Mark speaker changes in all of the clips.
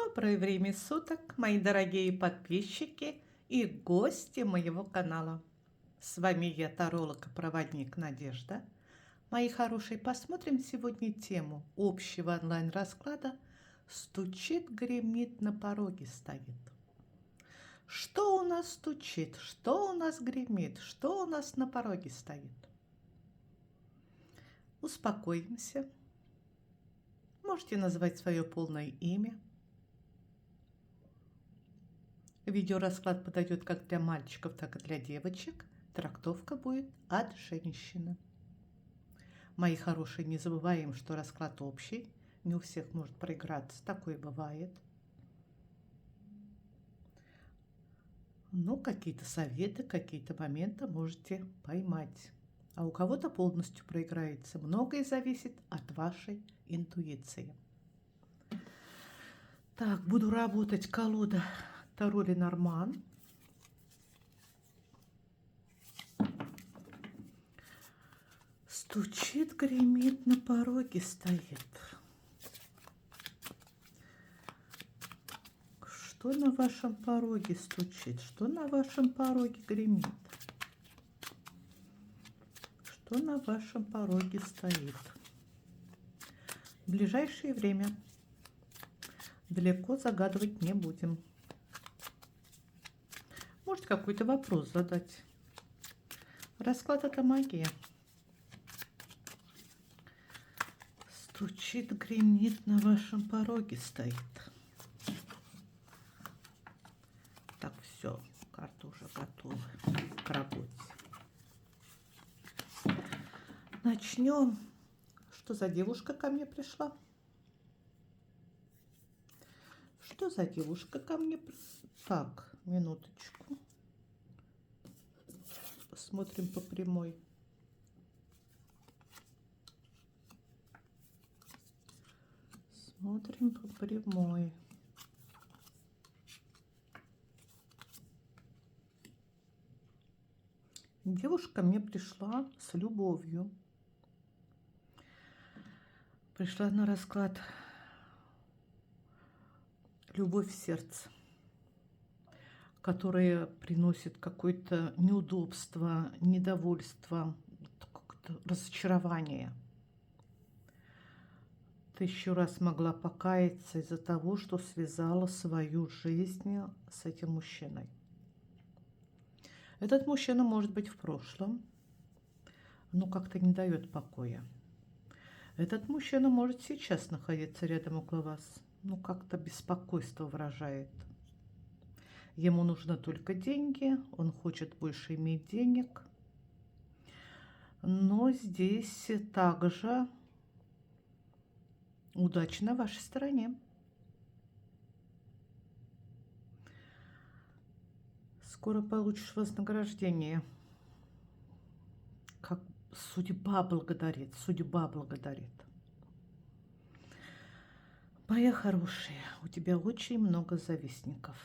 Speaker 1: Доброе время суток, мои дорогие подписчики и гости моего канала. С вами я, таролог и проводник Надежда. Мои хорошие, посмотрим сегодня тему общего онлайн-расклада «Стучит, гремит, на пороге стоит». Что у нас стучит, что у нас гремит, что у нас на пороге стоит? Успокоимся. Можете назвать свое полное имя. Видеорасклад подойдет как для мальчиков, так и для девочек. Трактовка будет от женщины. Мои хорошие, не забываем, что расклад общий. Не у всех может проиграться, такое бывает. Но какие-то советы, какие-то моменты можете поймать. А у кого-то полностью проиграется. Многое зависит от вашей интуиции. Так, буду работать колода Таро Ленорман. Стучит, гремит, на пороге стоит. Что на вашем пороге стучит? Что на вашем пороге гремит? Что на вашем пороге стоит? В ближайшее время далеко загадывать не будем. Может, какой-то вопрос задать. Расклад — это магия. Стучит, гремит, на вашем пороге стоит. Так, все, карта уже готова к работе. Начнем. Что за девушка ко мне пришла? Что за девушка ко мне? Так, минуточку. Посмотрим по прямой. Смотрим по прямой. Девушка мне пришла с любовью. Пришла на расклад любовь в сердце, которая приносит какое-то неудобство, недовольство, какое-то разочарование. Ты еще раз могла покаяться из-за того, что связала свою жизнь с этим мужчиной. Этот мужчина может быть в прошлом, но как-то не дает покоя. Этот мужчина может сейчас находиться рядом около вас, но как-то беспокойство выражает. Ему нужны только деньги, он хочет больше иметь денег. Но здесь также удача на вашей стороне. Скоро получишь вознаграждение. Как судьба благодарит, судьба благодарит. Моя хорошая, у тебя очень много завистников.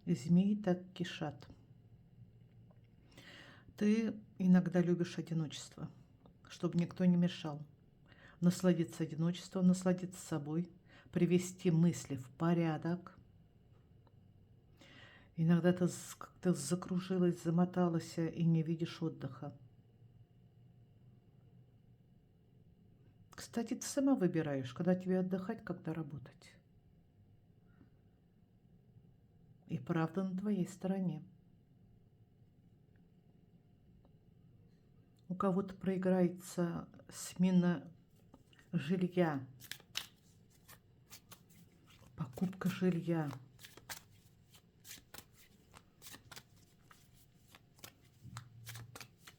Speaker 1: Змеи так кишат. Ты иногда любишь одиночество, чтобы никто не мешал. Насладиться одиночеством, насладиться собой, привести мысли в порядок. Иногда ты как-то закружилась, замоталась и не видишь отдыха. Кстати, ты сама выбираешь, когда тебе отдыхать, когда работать. И правда на твоей стороне. У кого-то проиграется смена жилья, покупка жилья.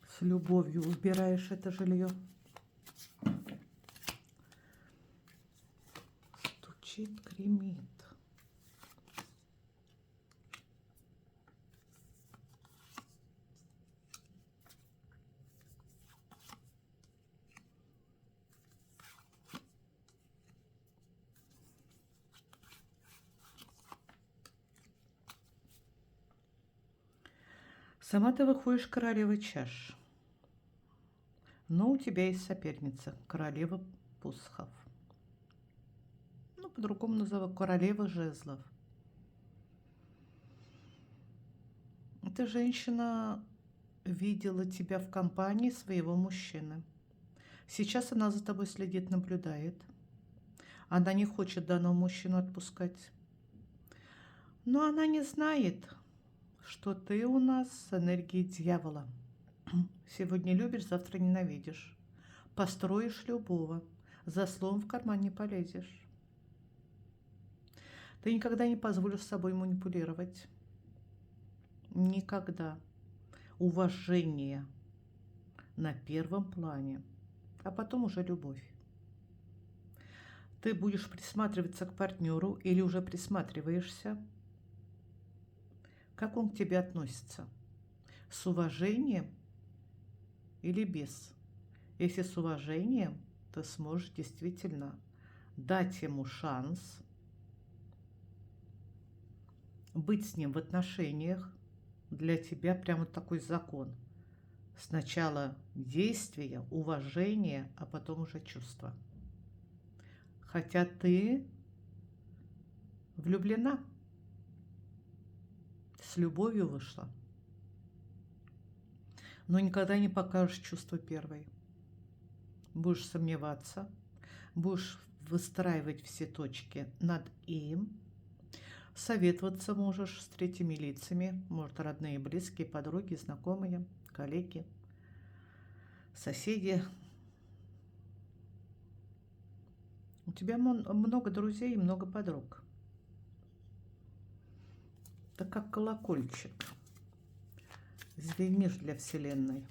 Speaker 1: С любовью выбираешь это жилье. Стучит, гремит. Сама ты выходишь королевой чаш. Но у тебя есть соперница, королева посохов. Ну, по-другому назову, королева жезлов. Эта женщина видела тебя в компании своего мужчины. Сейчас она за тобой следит, наблюдает. Она не хочет данного мужчину отпускать. Но она не знает, что ты у нас с энергией дьявола. Сегодня любишь, завтра ненавидишь. Построишь любого. За словом в карман не полезешь. Ты никогда не позволишь собой манипулировать. Никогда. Уважение на первом плане, а потом уже любовь. Ты будешь присматриваться к партнеру или уже присматриваешься? Как он к тебе относится? С уважением или без? Если с уважением, то сможешь действительно дать ему шанс быть с ним в отношениях. Для тебя прямо такой закон. Сначала действие, уважение, а потом уже чувства. Хотя ты влюблена, с любовью вышла, но никогда не покажешь чувство первой. Будешь сомневаться, будешь выстраивать все точки над «им», советоваться можешь с третьими лицами, может, родные, близкие, подруги, знакомые, коллеги, соседи. У тебя много друзей и много подруг. Это как колокольчик. Звенишь для Вселенной.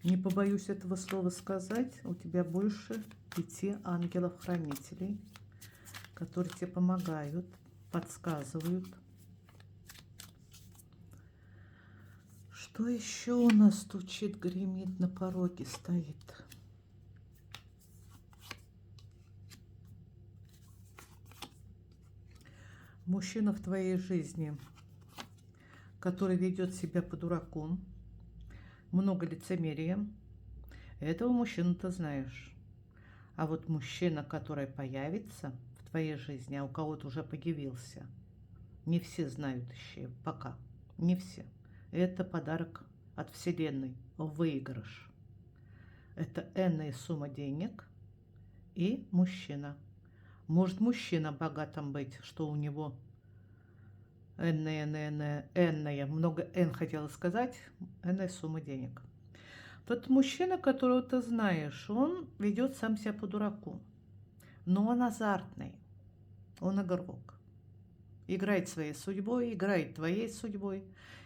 Speaker 1: Не побоюсь этого слова сказать, у тебя больше 5 ангелов-хранителей, которые тебе помогают, подсказывают. Что еще у нас стучит, гремит, на пороге стоит? Мужчина в твоей жизни, который ведет себя по дураку, много лицемерия, этого мужчину ты знаешь. А вот мужчина, который появится в твоей жизни, а у кого-то уже появился, не все знают еще пока, не все. Это подарок от Вселенной, выигрыш. Это энная сумма денег и мужчина. Может мужчина богатым быть, что у него энная, много н хотела сказать, энная сумма денег. Тот мужчина, которого ты знаешь, он ведет сам себя по дураку, но он азартный, он игрок. Играет своей судьбой, играет твоей судьбой,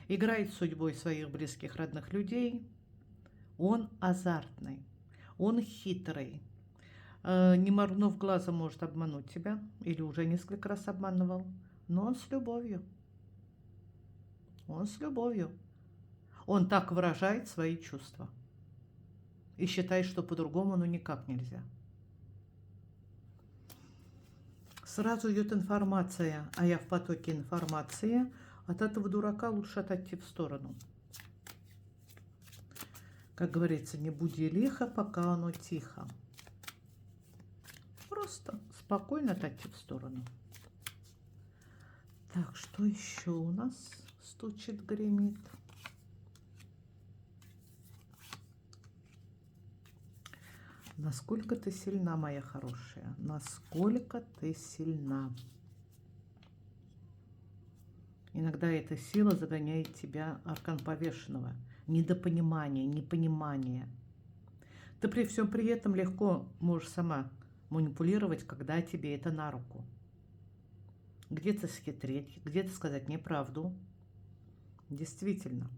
Speaker 1: играет судьбой своих близких, родных людей. Он азартный, он хитрый. Не моргнув глазом, может обмануть тебя, или уже несколько раз обманывал, но он с любовью. Он с любовью. Он так выражает свои чувства и считает, что по-другому ну никак нельзя. Сразу идет информация, а я в потоке информации. От этого дурака лучше отойти в сторону. Как говорится, не буди лихо, пока оно тихо. Просто спокойно отойти в сторону. Так, что еще у нас стучит, гремит? Насколько ты сильна, моя хорошая? Насколько ты сильна? Иногда эта сила загоняет тебя, аркан повешенного. Недопонимание, непонимание. Ты при всем при этом легко можешь сама манипулировать, когда тебе это на руку. Где-то схитрить, где-то сказать неправду. Действительно.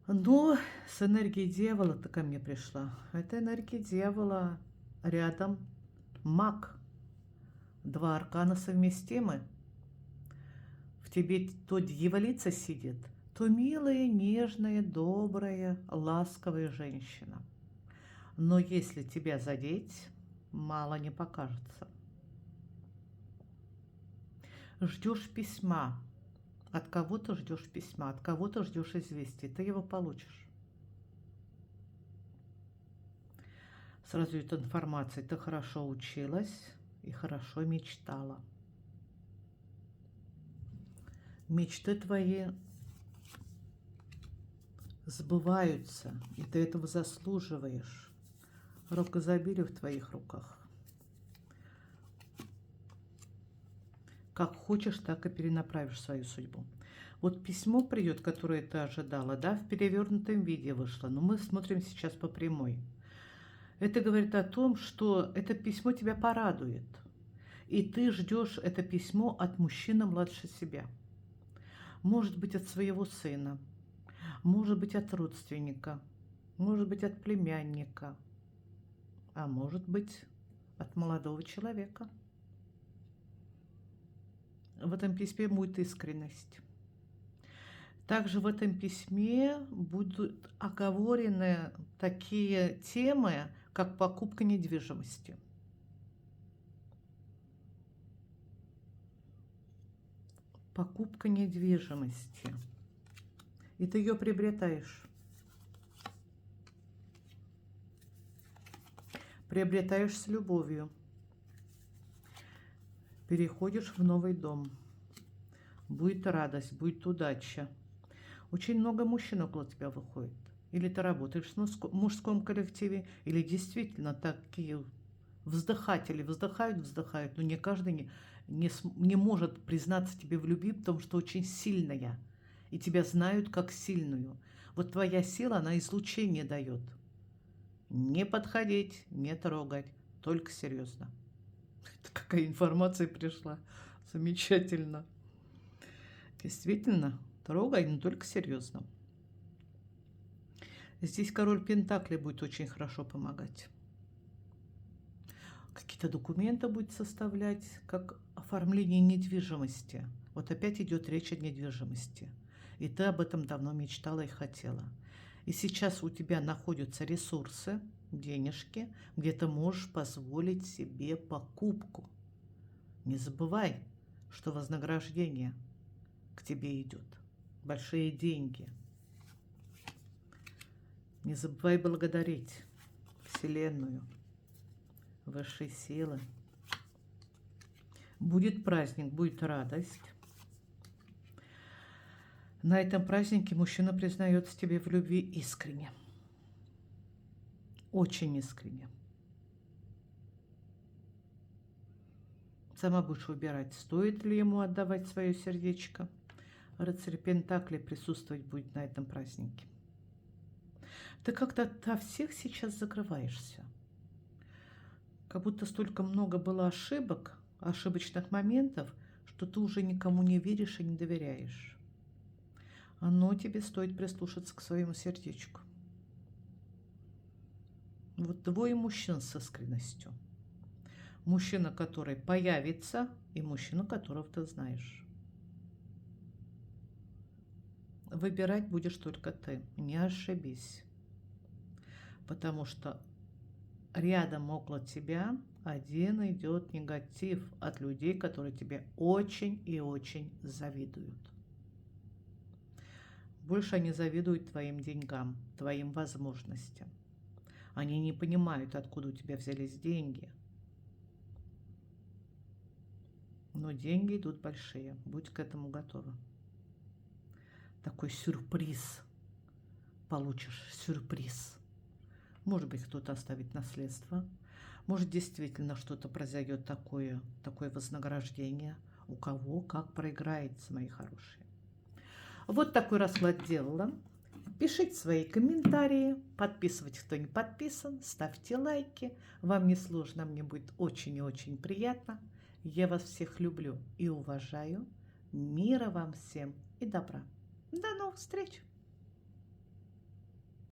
Speaker 1: Но с энергией дьявола ты ко мне пришла. Это энергия дьявола. Рядом маг. 2 аркана совместимы. В тебе то дьяволица сидит, то милая, нежная, добрая, ласковая женщина. Но если тебя задеть, мало не покажется. Ждешь письма. От кого-то ждешь письма, от кого-то ждешь известия. Ты его получишь. Сразу идет информация. Ты хорошо училась и хорошо мечтала. Мечты твои сбываются, и ты этого заслуживаешь. Рок изобилия в твоих руках. Как хочешь, так и перенаправишь свою судьбу. Вот письмо придет, которое ты ожидала, да, в перевернутом виде вышло, но мы смотрим сейчас по прямой. Это говорит о том, что это письмо тебя порадует, и ты ждешь это письмо от мужчины младше себя. Может быть, от своего сына, может быть, от родственника, может быть, от племянника, а может быть, от молодого человека. В этом письме будет искренность. Также в этом письме будут оговорены такие темы, как покупка недвижимости. Покупка недвижимости. И ты ее приобретаешь. Приобретаешь с любовью. Переходишь в новый дом. Будет радость, будет удача. Очень много мужчин около тебя выходит. Или ты работаешь в мужском коллективе, или действительно такие вздыхатели вздыхают, но не каждый не может признаться тебе в любви, потому что очень сильная. И тебя знают как сильную. Вот твоя сила, она излучение дает. Не подходить, не трогать, только серьезно. Это какая информация пришла. Замечательно. Действительно, трогай, но только серьезно. Здесь король Пентаклей будет очень хорошо помогать. Какие-то документы будет составлять, как оформление недвижимости. Вот опять идет речь о недвижимости. И ты об этом давно мечтала и хотела. И сейчас у тебя находятся ресурсы, денежки, где ты можешь позволить себе покупку. Не забывай, что вознаграждение к тебе идет. Большие деньги. Не забывай благодарить Вселенную, высшие силы. Будет праздник, будет радость. На этом празднике мужчина признается тебе в любви искренне. Очень искренне. Сама будешь выбирать, стоит ли ему отдавать свое сердечко. Рыцарь Пентаклей присутствовать будет на этом празднике. Ты как-то от всех сейчас закрываешься. Как будто столько много было ошибок, ошибочных моментов, что ты уже никому не веришь и не доверяешь. Но тебе стоит прислушаться к своему сердечку. Вот двое мужчин с искренностью. Мужчина, который появится, и мужчина, которого ты знаешь. Выбирать будешь только ты. Не ошибись. Потому что рядом около тебя один идет негатив от людей, которые тебе очень и очень завидуют. Больше они завидуют твоим деньгам, твоим возможностям. Они не понимают, откуда у тебя взялись деньги. Но деньги идут большие. Будь к этому готова. Такой сюрприз. Получишь сюрприз. Может быть, кто-то оставит наследство. Может, действительно что-то произойдет такое вознаграждение. У кого как проиграется, мои хорошие. Вот такой расклад делала. Пишите свои комментарии, подписывайтесь, кто не подписан, ставьте лайки. Вам не сложно, мне будет очень и очень приятно. Я вас всех люблю и уважаю. Мира вам всем и добра. До новых встреч!